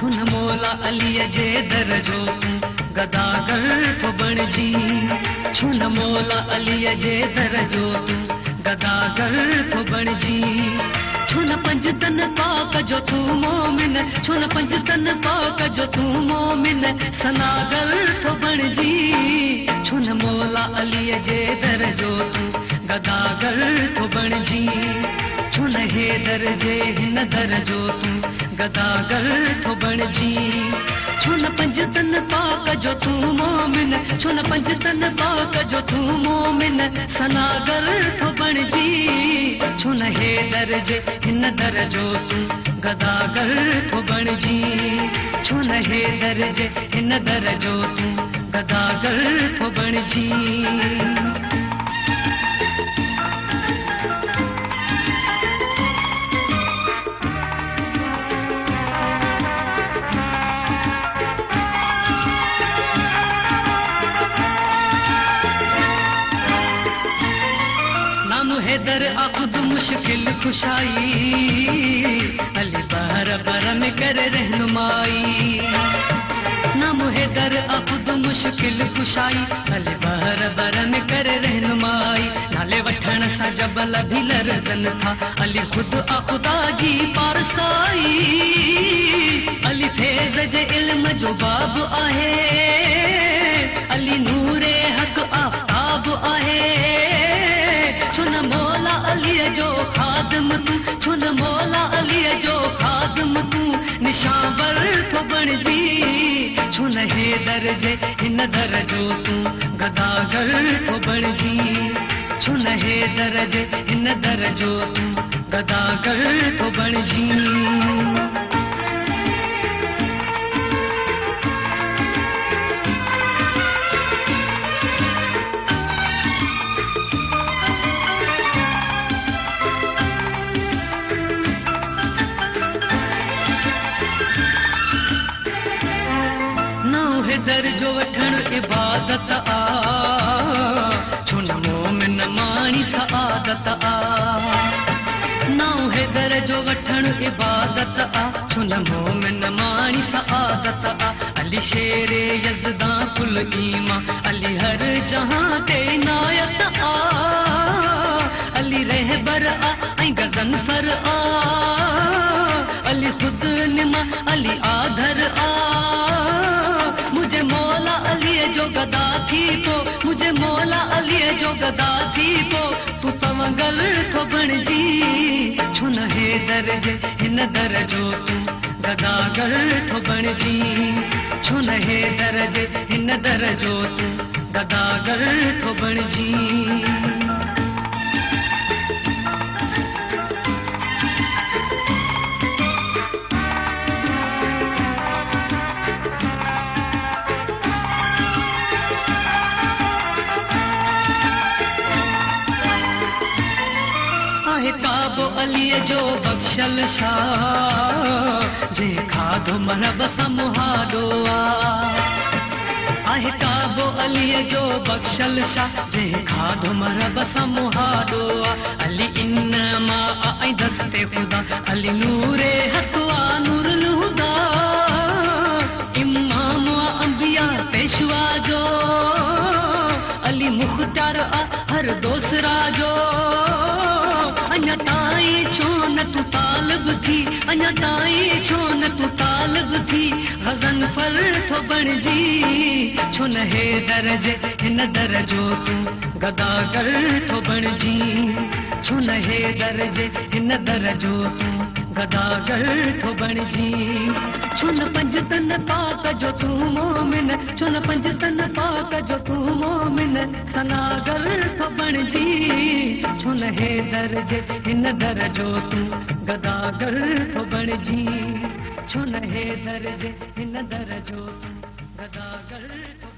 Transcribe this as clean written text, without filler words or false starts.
छुन मौला अलीअ जे दर जो तूं गदागर थो बणिजी। छुन मौला अलीअ जे दर जो तूं गदागर थो बणिजी। छुन पंज तन पाक जो तूं मोमिन, छुन पंज तन पाक जो तूं मोमिन सनागर थो बणिजी। छुन मौला अलीअ जे दर जो तूं गदागर थो बणिजी। छुन हैदर जे हिन दर जो तूं गदागर थो बणिजी। छुन पंज तन पाक जो तूं मोमिन, छुन पंज तन पाक जो तूं मोमिन सनागर थो बणिजी। छुन हैदर जे हिन दर जो तूं गदागर थो बणिजी। छुन हैदर जे हिन दर जो तूं गदागर थो बणिजी। हैदर आखुद मुश्किल खुशाई, अली बहर बर में करे रहनुमाई। नाम हैदर आखुद मुश्किल खुशाई, अली बहर बर में करे रहनुमाई। नाले वठण सा जबल भी लरजन था, अली खुद खुदा जी पारसाई। अली फैज़ जे इल्म जो बाब आहे, अली नूरे हक आफ्ताब आहे। छुन मौला अलीअ जो खादम तूं, छुन मौला अलीअ जो खादम तूं निशावर थो बणिजी। छुन हैदर जे हिन दर जो तूं गदागर थो बणिजी। छुन हैदर जे हिन दर जो तूं गदागर थो बणिजी। हैदर जो वठण इबादत आ, छुन मोमिन मानी सआदत आ। नाउ हैदर जो वठण इबादत आ, छुन मोमिन मानी सआदत आ। अली शेरे यज़दा कुल ईमा, अली हर जहां ते नायत आ। अली रहबर आ ऐं गज़नफर आ, अली खुद निमा अली आधर आ। मुझे मौला अलीअ जो गदा थी तो, मुझे मौला अलीअ जो गदा थी तो तू तवंगल थो बणिजी। छुन हैदर जे हिन दर जो तूं गदागर थो बणिजी। छुन हैदर जे हिन दर जो तूं गदागर थो बणिजी। काबो अलीअ जो बख्शल शाह, जे खाधो मरब समुहाडो आहे। काबो अलीअ जो बख्शल शाह, जे खाधो मरब समुहाडो आ। अली इन्नमा ऐं दस्ते खुदा, अली नूरे हक़ आ नूरुल हुदा। इमाम आ अंबिया पेशवा जो, अली मुख्तार आ हर दोसरा जो। अञा ताईं छो न तूं तालिब थी, अञा ताईं छो न तूं तालिब थी गज़नफर थो बणिजी। छुन हैदर जे हिन दर जो तूं गदागर थो बणिजी। छुन हैदर जे हिन दर जो तूं गदागर थो बणिजी। छुन पंज तन पाक जो तूं मोमिन, छुन पंज तन पाक जो तूं मोमिन सनागर थो बणिजी। छुन हैदर जे हिन दर जो तूं गदागर थो बणिजी। छुन हैदर जे हिन दर जो तूं गदागर थो